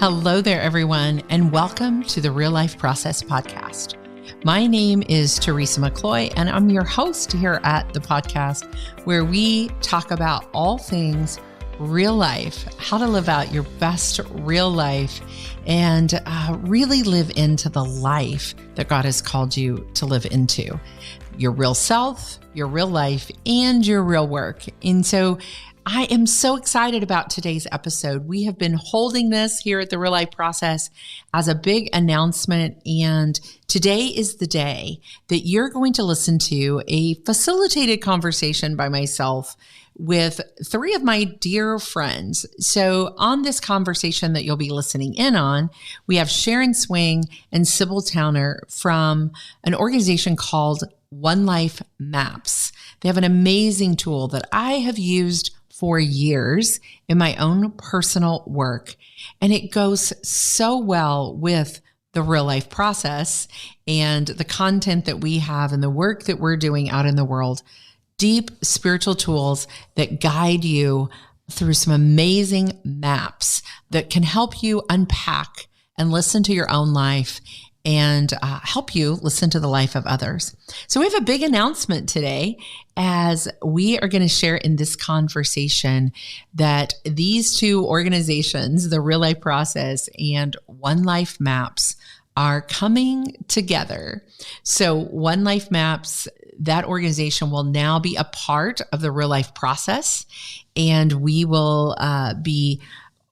Hello there, everyone, and welcome to the Real Life Process podcast. My name is Teresa McCloy, and I'm your host here at the podcast, where we talk about all things real life, how to live out your best real life, and really live into the life that God has called you to live into. Your real self, your real life, and your real work. And so I am so excited about today's episode. We have been holding this here at the Real Life Process as a big announcement, and today is the day that you're going to listen to a facilitated conversation by myself with three of my dear friends. So on this conversation that you'll be listening in on, we have Sharon Swing and Sibyl from an organization called oneLifemaps. They have an amazing tool that I have used for years in my own personal work. And it goes so well with the real life process and the content that we have and the work that we're doing out in the world. Deep spiritual tools that guide you through some amazing maps that can help you unpack and listen to your own life and help you listen to the life of others. So we have a big announcement today as we are going to share in this conversation that these two organizations, the Real Life Process and oneLifemaps, are coming together. So oneLifemaps, that organization will now be a part of the Real Life Process, and we will be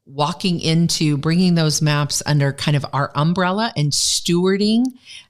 walking into bringing those maps under kind of our umbrella and stewarding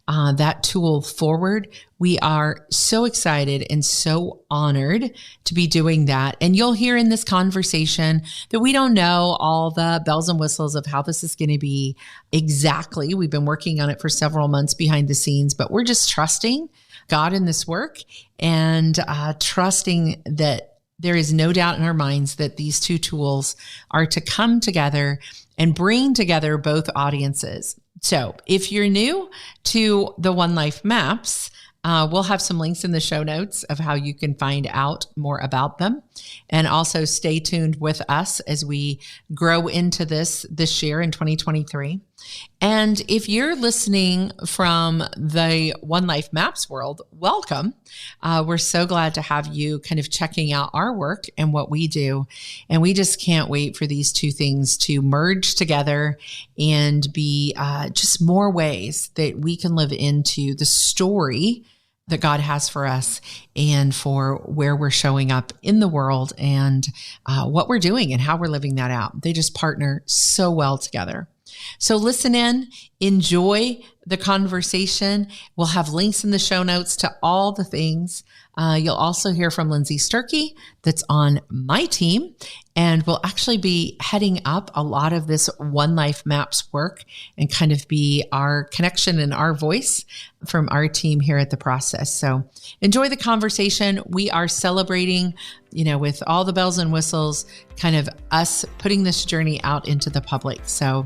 that tool forward. We are so excited and so honored to be doing that. And you'll hear in this conversation that we don't know all the bells and whistles of how this is going to be exactly. We've been working on it for several months behind the scenes, but we're just trusting God in this work and trusting that there is no doubt in our minds that these two tools are to come together and bring together both audiences. So if you're new to the oneLifemaps, we'll have some links in the show notes of how you can find out more about them. And also stay tuned with us as we grow into this year in 2023. And if you're listening from the oneLifemaps world, welcome. We're so glad to have you kind of checking out our work and what we do. And we just can't wait for these two things to merge together and be just more ways that we can live into the story that God has for us and for where we're showing up in the world and what we're doing and how we're living that out. They just partner so well together. So listen in, enjoy the conversation. We'll have links in the show notes to all the things. You'll also hear from Lindsay Sterchi that's on my team, and we'll actually be heading up a lot of this oneLifemaps work and kind of be our connection and our voice from our team here at the process. So enjoy the conversation. We are celebrating, with all the bells and whistles, kind of us putting this journey out into the public. So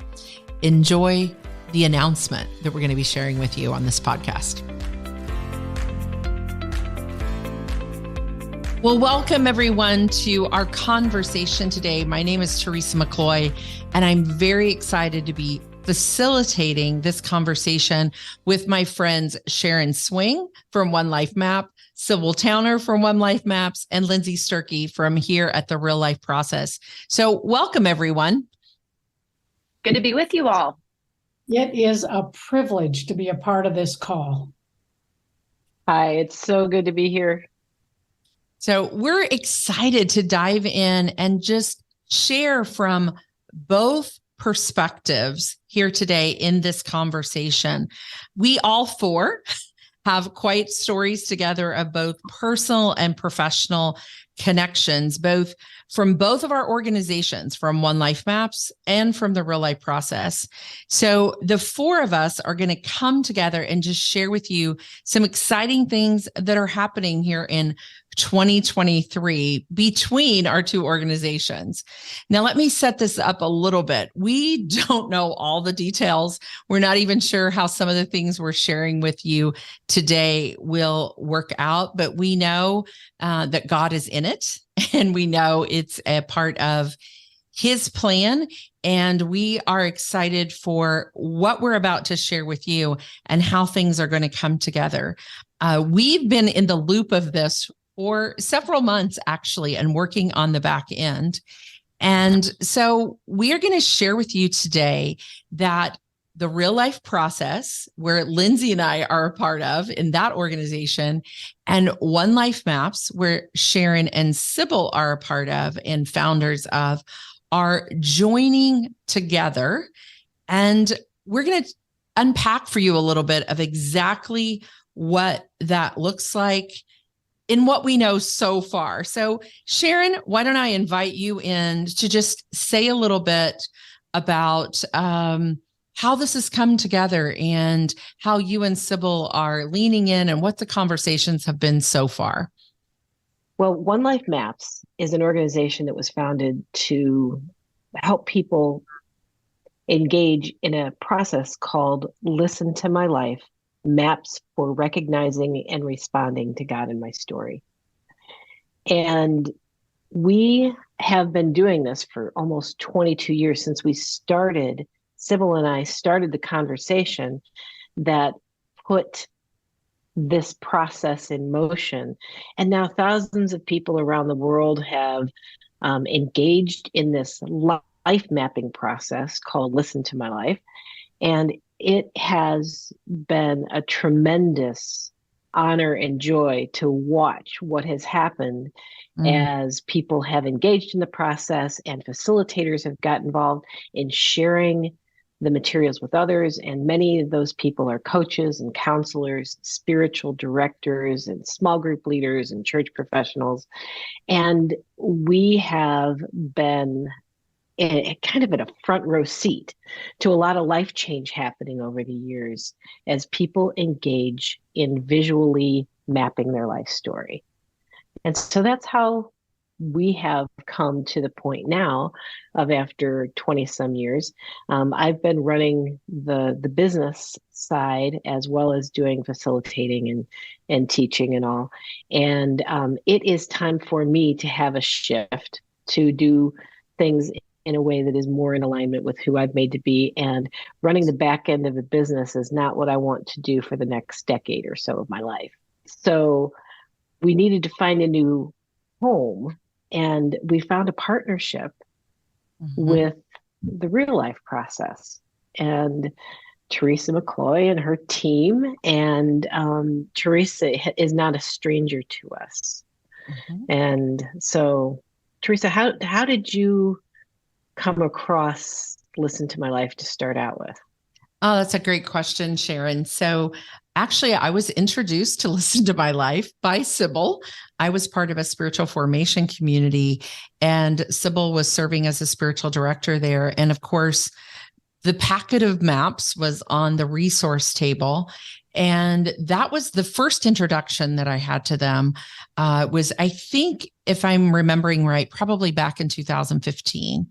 enjoy the announcement that we're going to be sharing with you on this podcast. Well, welcome everyone to our conversation today. My name is Teresa McCloy, and I'm very excited to be facilitating this conversation with my friends Sharon Swing from oneLifemap, Sibyl from oneLifemaps, and Lindsay Sterchi from here at the Real Life Process. So welcome everyone. Good to be with you all. It is a privilege to be a part of this call. Hi, it's so good to be here. So we're excited to dive in and just share from both perspectives here today in this conversation. We all four have quite stories together of both personal and professional connections, both from both of our organizations, from oneLifemaps and from the Real Life Process. So the four of us are going to come together and just share with you some exciting things that are happening here in 2023 between our two organizations. Now, let me set this up a little bit. We don't know all the details. We're not even sure how some of the things we're sharing with you today will work out, but we know that God is in it, and we know it's a part of his plan. And we are excited for what we're about to share with you and how things are going to come together. We've been in the loop of this for several months, actually, and working on the back end. And so we are going to share with you today that the Real Life Process, where Lindsay and I are a part of in that organization, and oneLifemaps, where Sharon and Sibyl are a part of and founders of, are joining together. And we're going to unpack for you a little bit of exactly what that looks like in what we know so far. So Sharon, why don't I invite you in to just say a little bit about how this has come together and how you and Sibyl are leaning in and what the conversations have been so far. Well, oneLifemaps is an organization that was founded to help people engage in a process called Listen to My Life, Maps for Recognizing and Responding to God in My Story. And we have been doing this for almost 22 years since we started. Sibyl and I started the conversation that put this process in motion. And now thousands of people around the world have engaged in this life mapping process called Listen to My Life. And it has been a tremendous honor and joy to watch what has happened as people have engaged in the process and facilitators have got involved in sharing the materials with others. And many of those people are coaches and counselors, spiritual directors and small group leaders and church professionals. And we have been kind of in a front row seat to a lot of life change happening over the years as people engage in visually mapping their life story. And so that's how we have come to the point now of, after 20 some years, I've been running the business side as well as doing facilitating and teaching and all. And it is time for me to have a shift to do things in a way that is more in alignment with who I've made to be. And running the back end of the business is not what I want to do for the next decade or so of my life. So we needed to find a new home. And we found a partnership with the Real Life Process and Teresa McCloy and her team. And Teresa is not a stranger to us. And so, Teresa, how did you come across Listen to My Life to start out with? Oh, that's a great question, Sharon. So actually, I was introduced to Listen to My Life by Sibyl. I was part of a spiritual formation community, and Sibyl was serving as a spiritual director there. And of course, the packet of maps was on the resource table. And that was the first introduction that I had to them. Was, I think, if I'm remembering right, probably back in 2015.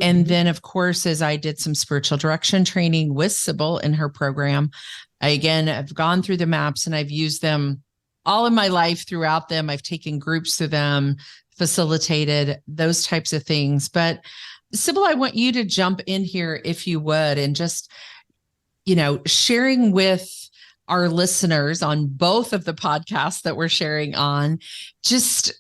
And then, of course, as I did some spiritual direction training with Sibyl in her program, I've gone through the maps and I've used them all in my life throughout them. I've taken groups through them, facilitated those types of things. But Sibyl, I want you to jump in here if you would, and just, sharing with our listeners on both of the podcasts that we're sharing on, just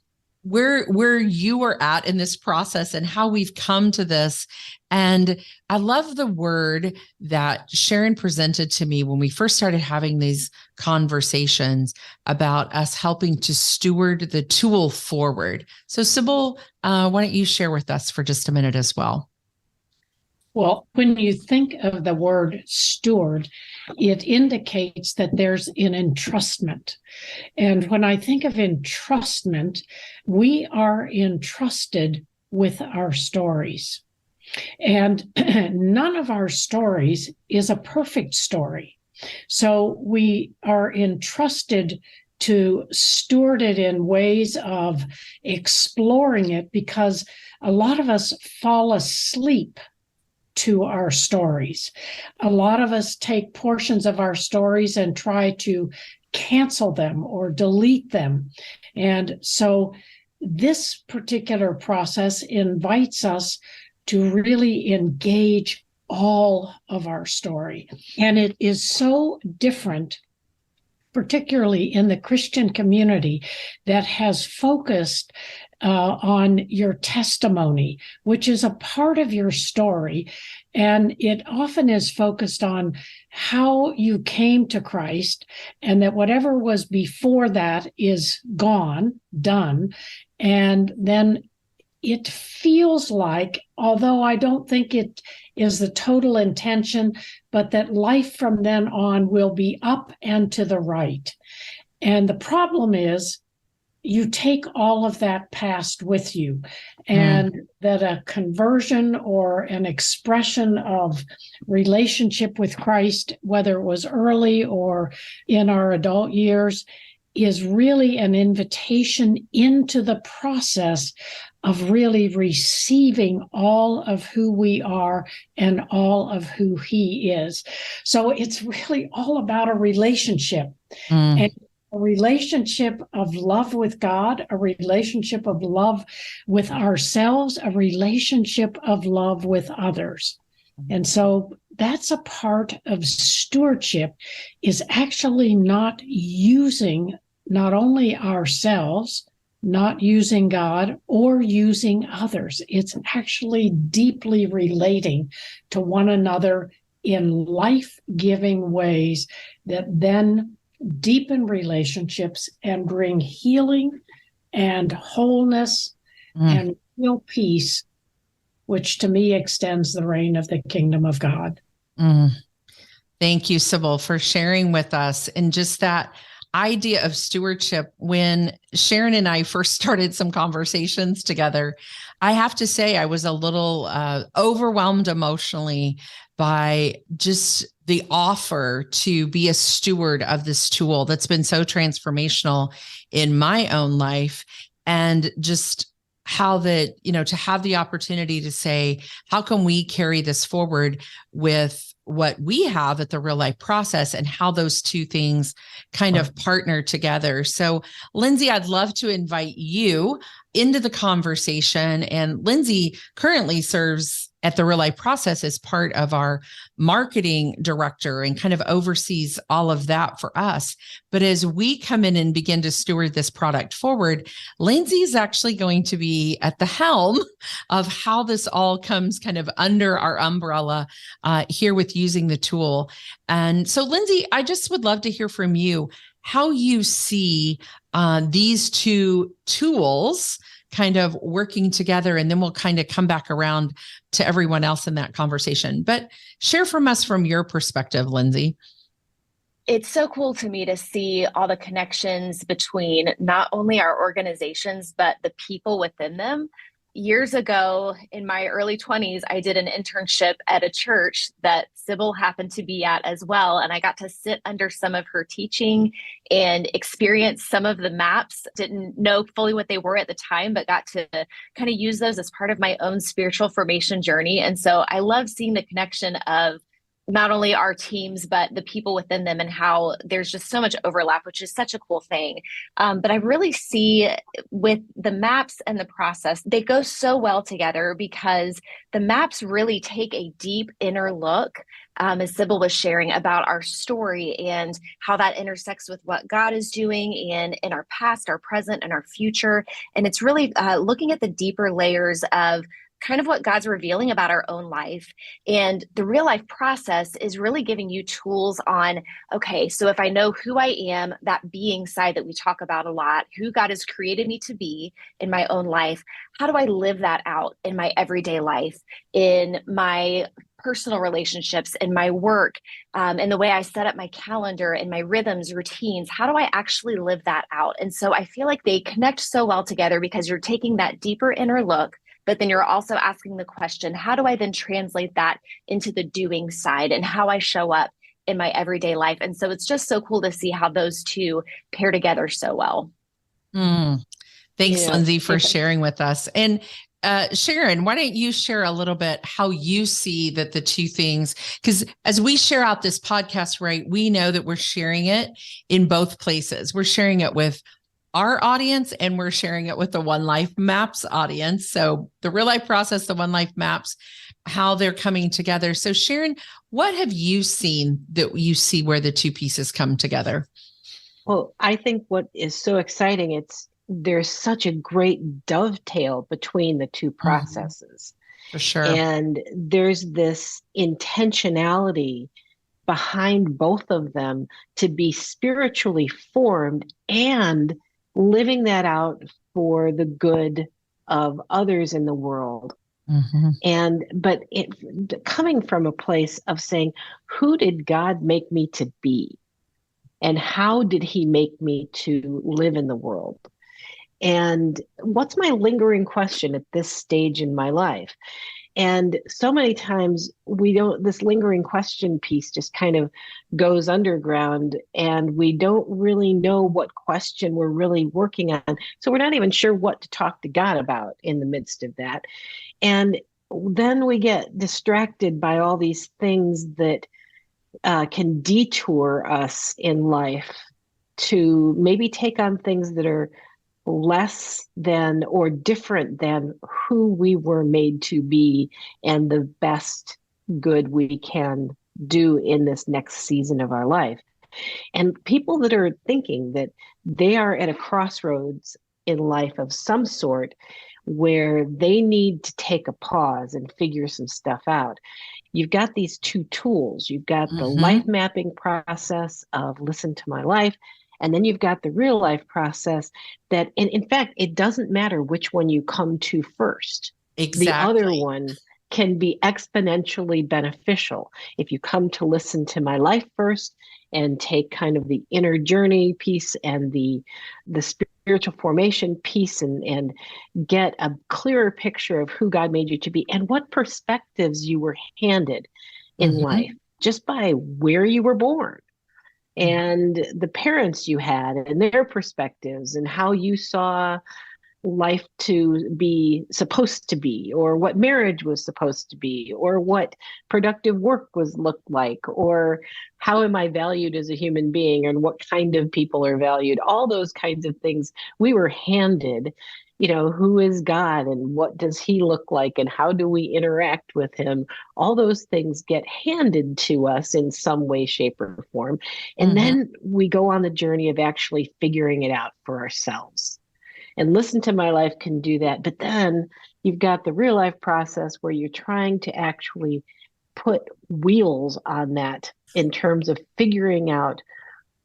where you are at in this process and how we've come to this. And I love the word that Sharon presented to me when we first started having these conversations about us helping to steward the tool forward. So Sibyl, why don't you share with us for just a minute as well? Well, when you think of the word steward, it indicates that there's an entrustment. And when I think of entrustment, we are entrusted with our stories. And none of our stories is a perfect story. So we are entrusted to steward it in ways of exploring it, because a lot of us fall asleep to our stories. A lot of us take portions of our stories and try to cancel them or delete them. And so this particular process invites us to really engage all of our story. And it is so different, particularly in the Christian community that has focused on your testimony, which is a part of your story. And it often is focused on how you came to Christ, and that whatever was before that is gone, done. And then it feels like, although I don't think it is the total intention, but that life from then on will be up and to the right. And the problem is, you take all of that past with you, and that a conversion or an expression of relationship with Christ, whether it was early or in our adult years, is really an invitation into the process of really receiving all of who we are and all of who He is. So it's really all about a relationship. And a relationship of love with God, a relationship of love with ourselves, a relationship of love with others. And so that's a part of stewardship, is actually not using not only ourselves, not using God or using others. It's actually deeply relating to one another in life-giving ways that then deepen relationships and bring healing and wholeness and real peace, which to me extends the reign of the kingdom of God. Thank you, Sibyl, for sharing with us. And just that idea of stewardship, when Sharon and I first started some conversations together, I have to say I was a little overwhelmed emotionally by just the offer to be a steward of this tool that's been so transformational in my own life. And just how that, to have the opportunity to say, how can we carry this forward with what we have at the Real Life Process, and how those two things kind of partner together. So Lindsay, I'd love to invite you into the conversation. And Lindsay currently serves at the Real Life Process as part of our marketing director and kind of oversees all of that for us. But as we come in and begin to steward this product forward, Lindsay is actually going to be at the helm of how this all comes kind of under our umbrella here with using the tool. And so, Lindsay, I just would love to hear from you how you see these two tools kind of working together, and then we'll kind of come back around to everyone else in that conversation. But share from us from your perspective, Lindsay. It's so cool to me to see all the connections between not only our organizations, but the people within them. Years ago, in my early 20s, I did an internship at a church that Sibyl happened to be at as well. And I got to sit under some of her teaching and experience some of the maps. Didn't know fully what they were at the time, but got to kind of use those as part of my own spiritual formation journey. And so I love seeing the connection of not only our teams, but the people within them, and how there's just so much overlap, which is such a cool thing. But I really see with the maps and the process, they go so well together, because the maps really take a deep inner look, as Sibyl was sharing, about our story and how that intersects with what God is doing in our past, our present, and our future. And it's really looking at the deeper layers of kind of what God's revealing about our own life. And the Real Life Process is really giving you tools on, okay, so if I know who I am, that being side that we talk about a lot, who God has created me to be in my own life, how do I live that out in my everyday life, in my personal relationships, in my work, in the way I set up my calendar, in my rhythms, routines? How do I actually live that out? And so I feel like they connect so well together, because you're taking that deeper inner look, but then you're also asking the question, how do I then translate that into the doing side and how I show up in my everyday life? And so it's just so cool to see how those two pair together so well. Thanks, Lindsay, for sharing with us. And Sharon, why don't you share a little bit how you see that the two things, because as we share out this podcast, right, we know that we're sharing it in both places. We're sharing it with our audience, and we're sharing it with the oneLifemaps audience. So the real life process, the oneLifemaps, how they're coming together. So Sharon, what have you seen that you see where the two pieces come together? Well, I think what is so exciting, there's such a great dovetail between the two processes. For sure. And there's this intentionality behind both of them to be spiritually formed and living that out for the good of others in the world. But it coming from a place of saying, who did God make me to be? And how did he make me to live in the world? And what's my lingering question at this stage in my life? And so many times this lingering question piece just kind of goes underground, and we don't really know what question we're really working on. So we're not even sure what to talk to God about in the midst of that. And then we get distracted by all these things that can detour us in life to maybe take on things that are less than or different than who we were made to be and the best good we can do in this next season of our life. And people that are thinking that they are at a crossroads in life of some sort where they need to take a pause and figure some stuff out. You've got these two tools. You've got the life mapping process of Listen to My Life, and then you've got the real life process that, and in fact, it doesn't matter which one you come to first. Exactly. The other one can be exponentially beneficial. If you come to Listen to My Life first and take kind of the inner journey piece and the spiritual formation piece and get a clearer picture of who God made you to be and what perspectives you were handed in life just by where you were born and the parents you had and their perspectives and how you saw life to be supposed to be, or what marriage was supposed to be, or what productive work looked like, or how am I valued as a human being, and what kind of people are valued. All those kinds of things we were handed. Who is God and what does he look like and how do we interact with him? All those things get handed to us in some way, shape, or form. And then we go on the journey of actually figuring it out for ourselves. And Listen to My Life can do that. But then you've got the real life process where you're trying to actually put wheels on that in terms of figuring out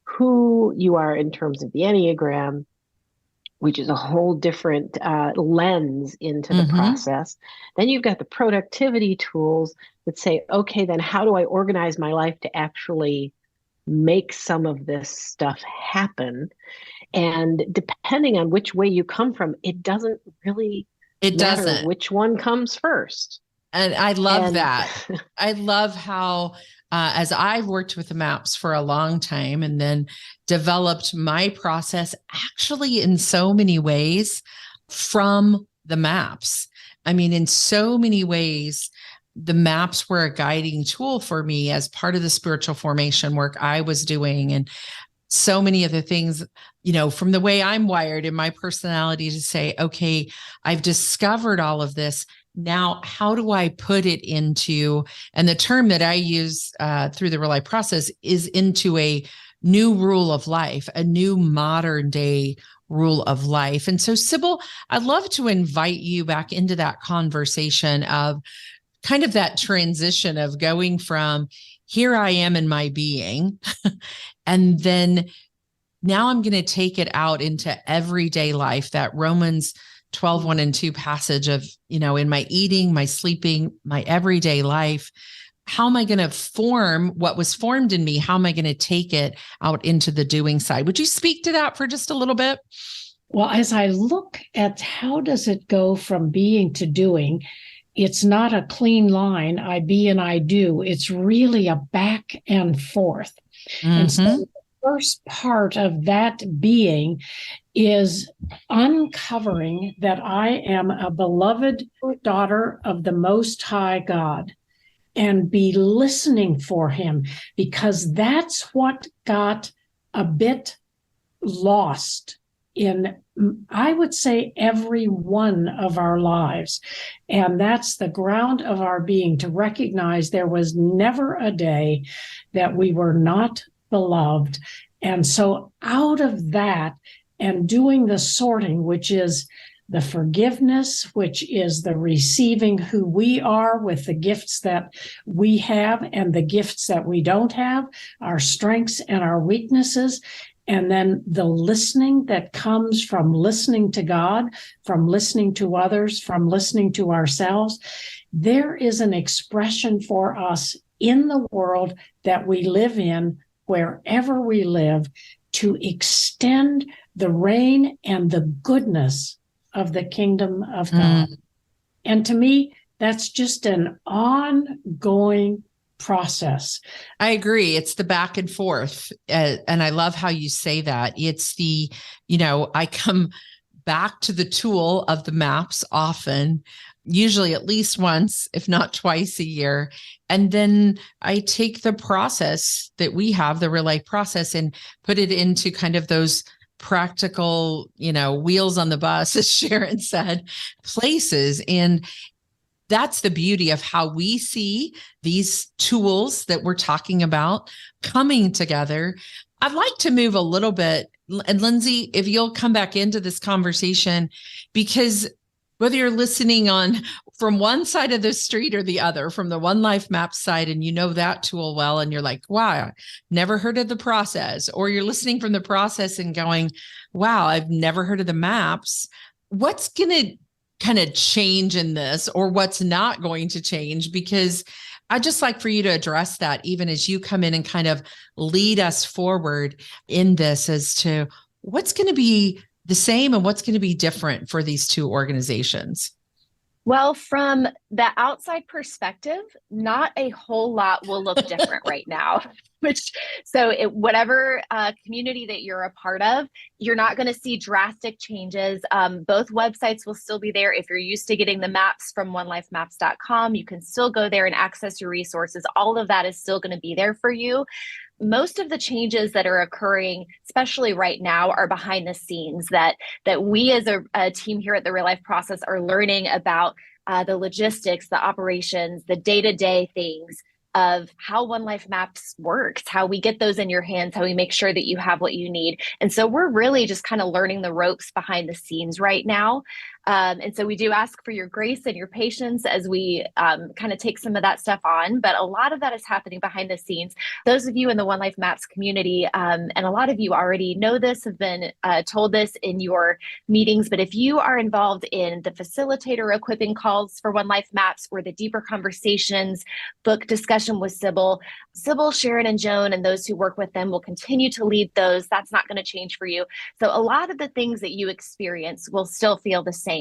who you are in terms of the Enneagram, which is a whole different lens into the process. Then you've got the productivity tools that say, okay, then how do I organize my life to actually make some of this stuff happen? And depending on which way you come from, it doesn't really matter which one comes first. And I love that. I love how, as I've worked with the maps for a long time and then developed my process actually in so many ways from the maps. I mean, in so many ways, the maps were a guiding tool for me as part of the spiritual formation work I was doing. And so many of the things, from the way I'm wired in my personality to say, okay, I've discovered all of this. Now, how do I put it into, and the term that I use through the real life process is into a new rule of life, a new modern day rule of life. And so, Sibyl, I'd love to invite you back into that conversation of kind of that transition of going from here I am in my being, and then now I'm going to take it out into everyday life, that Romans 12:1 and 2 passage of, in my eating, my sleeping, my everyday life. How am I going to form what was formed in me? How am I going to take it out into the doing side? Would you speak to that for just a little bit? Well, as I look at how does it go from being to doing, it's not a clean line, I be and I do. It's really a back and forth. And so the first part of that being is uncovering that I am a beloved daughter of the Most High God and be listening for him, because that's what got a bit lost in, I would say, every one of our lives. And that's the ground of our being, to recognize there was never a day that we were not beloved. And so out of that, and doing the sorting, which is the forgiveness, which is the receiving who we are with the gifts that we have and the gifts that we don't have, our strengths and our weaknesses, and then the listening that comes from listening to God, from listening to others, from listening to ourselves. There is an expression for us in the world that we live in, wherever we live, to extend the reign and the goodness of the kingdom of God. And to me, that's just an ongoing process. I agree. It's the back and forth. And I love how you say that. It's the, I come back to the tool of the maps often, usually at least once, if not twice a year. And then I take the process that we have, the real life process, and put it into kind of those practical, wheels on the bus, as Sharon said, places. And that's the beauty of how we see these tools that we're talking about coming together. I'd like to move a little bit, and Lindsay, if you'll come back into this conversation, because whether you're listening on from one side of the street or the other, from the oneLifemaps side, and that tool well, and you're like, wow, never heard of the process, or you're listening from the process and going, wow, I've never heard of the maps. What's going to kind of change in this, or what's not going to change? Because I'd just like for you to address that, even as you come in and kind of lead us forward in this, as to what's going to be the same and what's going to be different for these two organizations. Well, from the outside perspective, not a whole lot will look different right now. Whatever community that you're a part of, you're not going to see drastic changes. Both websites will still be there. If you're used to getting the maps from oneLifemaps.com, you can still go there and access your resources. All of that is still going to be there for you. Most of the changes that are occurring, especially right now, are behind the scenes that we as a team here at the Real Life Process are learning about the logistics, the operations, the day-to-day things of how oneLifemaps works, how we get those in your hands, how we make sure that you have what you need. And so we're really just kind of learning the ropes behind the scenes right now. And so we do ask for your grace and your patience as we kind of take some of that stuff on, but a lot of that is happening behind the scenes. Those of you in the oneLifemaps community, and a lot of you already know this, have been told this in your meetings, but if you are involved in the facilitator equipping calls for oneLifemaps, or the deeper conversations, book discussion with Sibyl, Sharon, and Joan, and those who work with them will continue to lead those. That's not going to change for you. So a lot of the things that you experience will still feel the same.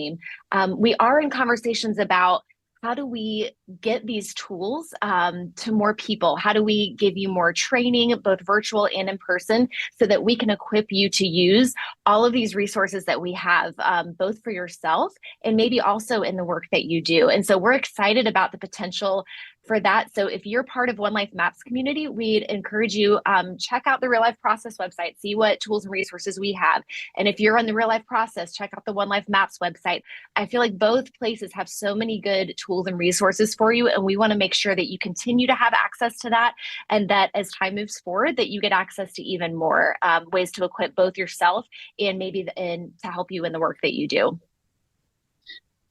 We are in conversations about how do we get these tools to more people? How do we give you more training, both virtual and in person, so that we can equip you to use all of these resources that we have, both for yourself and maybe also in the work that you do. And so we're excited about the potential for that. So if you're part of oneLifemaps community, we'd encourage you check out the Real Life Process website, see what tools and resources we have. And if you're on the Real Life Process, check out the oneLifemaps website. I feel like both places have so many good tools and resources for you, and we want to make sure that you continue to have access to that, and that as time moves forward, that you get access to even more ways to equip both yourself and maybe to help you in the work that you do.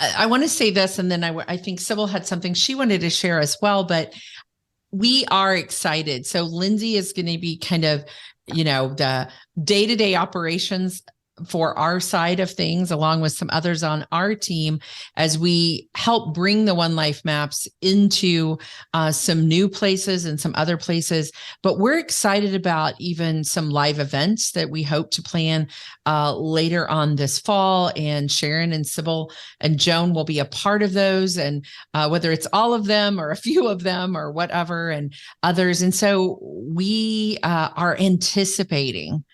I want to say this, and then I think Sibyl had something she wanted to share as well, but we are excited. So Lindsay is going to be kind of, the day-to-day operations for our side of things, along with some others on our team, as we help bring the oneLifemaps into some new places and some other places. But we're excited about even some live events that we hope to plan later on this fall. And Sharon and Sibyl and Joan will be a part of those. And whether it's all of them or a few of them or whatever, and others. And so we are anticipating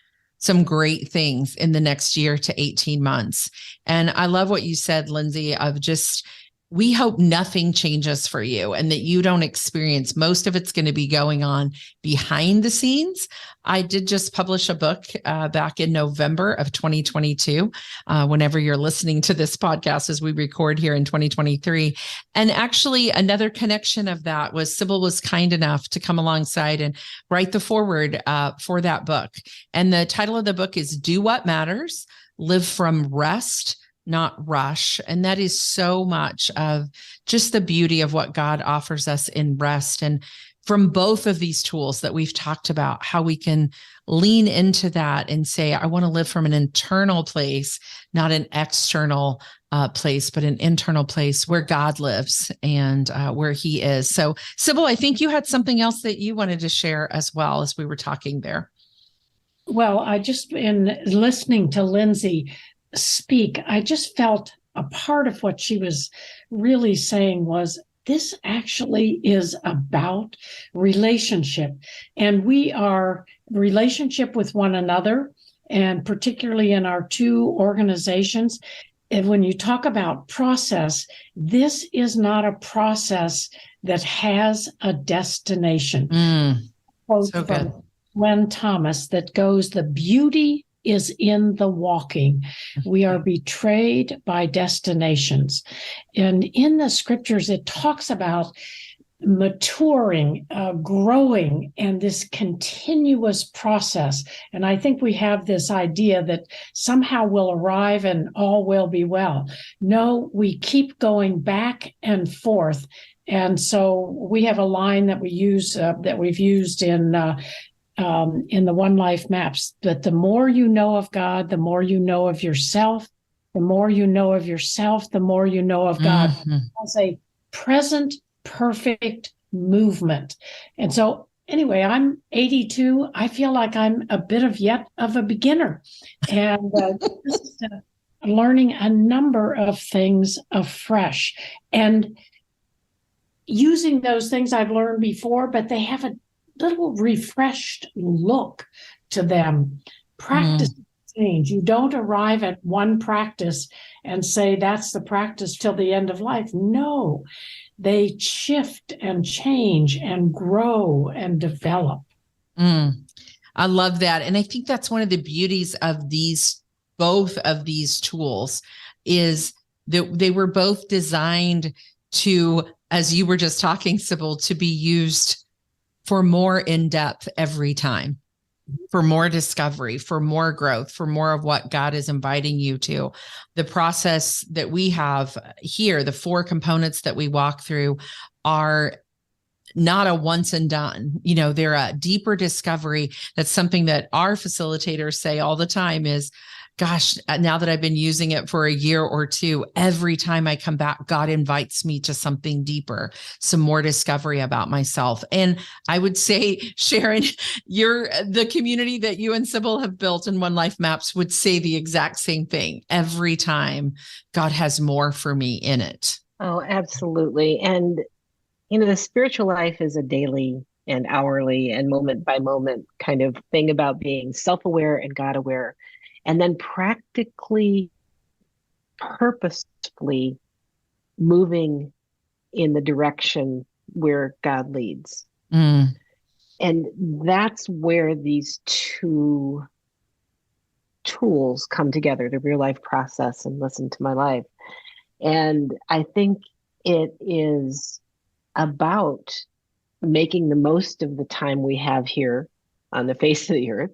some great things in the next year to 18 months. And I love what you said, Lindsay, of just we hope nothing changes for you and that you don't experience. Most of it's going to be going on behind the scenes. I did just publish a book back in November of 2022, whenever you're listening to this podcast as we record here in 2023. And actually, another connection of that was Sibyl was kind enough to come alongside and write the foreword for that book. And the title of the book is Do What Matters, Live from Rest, Not Rush. And that is so much of just the beauty of what God offers us in rest. And from both of these tools that we've talked about, how we can lean into that and say, I want to live from an internal place, not an external place, but an internal place where God lives and where he is. So Sibyl, I think you had something else that you wanted to share as well as we were talking there. Well, I just, in listening to Lindsay speak, I just felt a part of what she was really saying was this actually is about relationship, and we are relationship with one another, and particularly in our two organizations. And when you talk about process, this is not a process that has a destination. So good. Gwen Thomas that goes, the beauty is in the walking. We are betrayed by destinations. And in the scriptures, it talks about maturing, growing, and this continuous process. And I think we have this idea that somehow we'll arrive and all will be well. No, we keep going back and forth. And so we have a line that we use, that we've used in the oneLifemaps, that the more you know of God, the more you know of yourself. The more you know of yourself, the more you know of God. As a present, perfect movement. And so anyway, I'm 82. I feel like I'm a bit of yet of a beginner, and just, learning a number of things afresh and using those things I've learned before, but they have a little refreshed look to them. Practice change. You don't arrive at one practice and say that's the practice till the end of life. No, they shift and change and grow and develop. I love that. And I think that's one of the beauties of both of these tools is that they were both designed to, as you were just talking, Sibyl, to be used for more in-depth every time, for more discovery, for more growth, for more of what God is inviting you to. The process that we have here, the 4 components that we walk through, are not a once and done. They're a deeper discovery. That's something that our facilitators say all the time is, gosh, now that I've been using it for a year or two, every time I come back, God invites me to something deeper, some more discovery about myself. And I would say, Sharon, the community that you and Sibyl have built in oneLifemaps would say the exact same thing. Every time God has more for me in it. Oh, absolutely. And, the spiritual life is a daily and hourly and moment by moment kind of thing about being self-aware and God-aware. And then practically, purposefully moving in the direction where God leads. And that's where these 2 tools come together, the REALIFE Process and Listen to My Life. And I think it is about making the most of the time we have here on the face of the earth,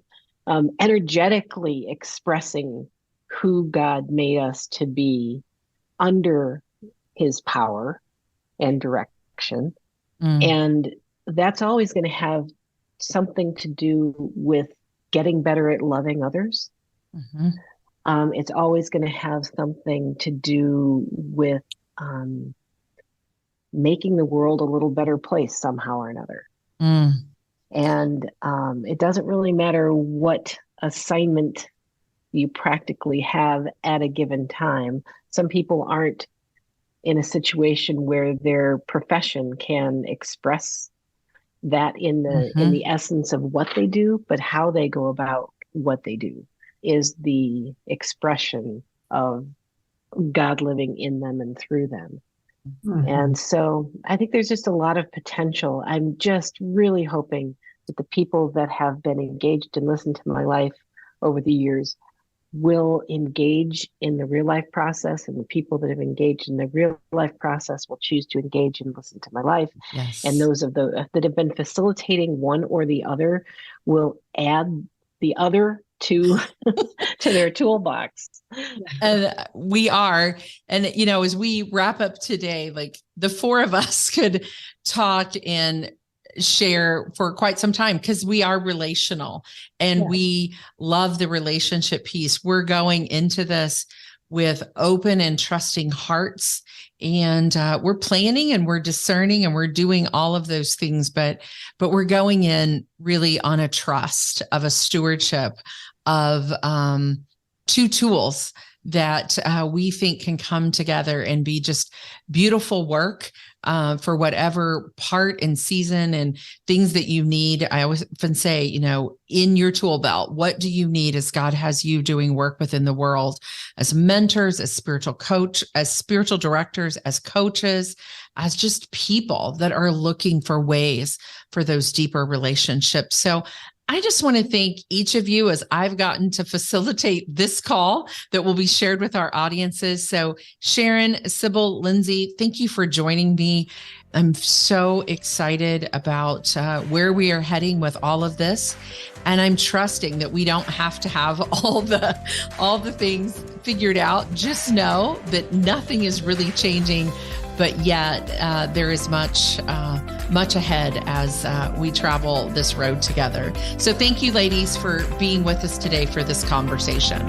energetically expressing who God made us to be under his power and direction. And that's always going to have something to do with getting better at loving others. It's always going to have something to do with making the world a little better place somehow or another. And it doesn't really matter what assignment you practically have at a given time. Some people aren't in a situation where their profession can express that in the essence of what they do, but how they go about what they do is the expression of God living in them and through them. Mhm. And so I think there's just a lot of potential. I'm just really hoping that the people that have been engaged and listened to my life over the years will engage in the real life process, and the people that have engaged in the real life process will choose to engage and listen to my life. Yes. And those of the that have been facilitating one or the other will add the other to to their toolbox. And we are. And, you know, as we wrap up today, like the four of us could talk and share for quite some time because we are relational and Yeah. we love the relationship piece. We're going into this with open and trusting hearts, and we're planning and we're discerning and we're doing all of those things, but we're going in really on a trust of a stewardship of two tools that we think can come together and be just beautiful work for whatever part and season and things that you need. I always often say, you know, in your tool belt, what do you need as God has you doing work within the world as mentors, as spiritual coach, as spiritual directors, as coaches, as just people that are looking for ways for those deeper relationships. So I just want to thank each of you as I've gotten to facilitate this call that will be shared with our audiences. So Sharon, Sibyl, Lindsay, thank you for joining me. I'm so excited about where we are heading with all of this. And I'm trusting that we don't have to have all the things figured out. Just know that nothing is really changing, but yet there is much ahead as we travel this road together. So thank you, ladies, for being with us today for this conversation.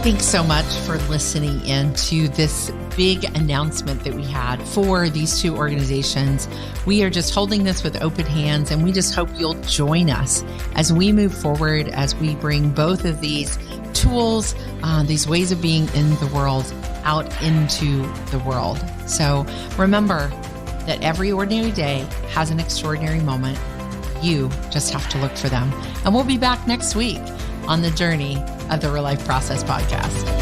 Thanks so much for listening in to this big announcement that we had for these two organizations. We are just holding this with open hands, and we just hope you'll join us as we move forward, as we bring both of these tools, these ways of being in the world out into the world. So remember that every ordinary day has an extraordinary moment. You just have to look for them. And we'll be back next week on the journey of the Real Life Process podcast.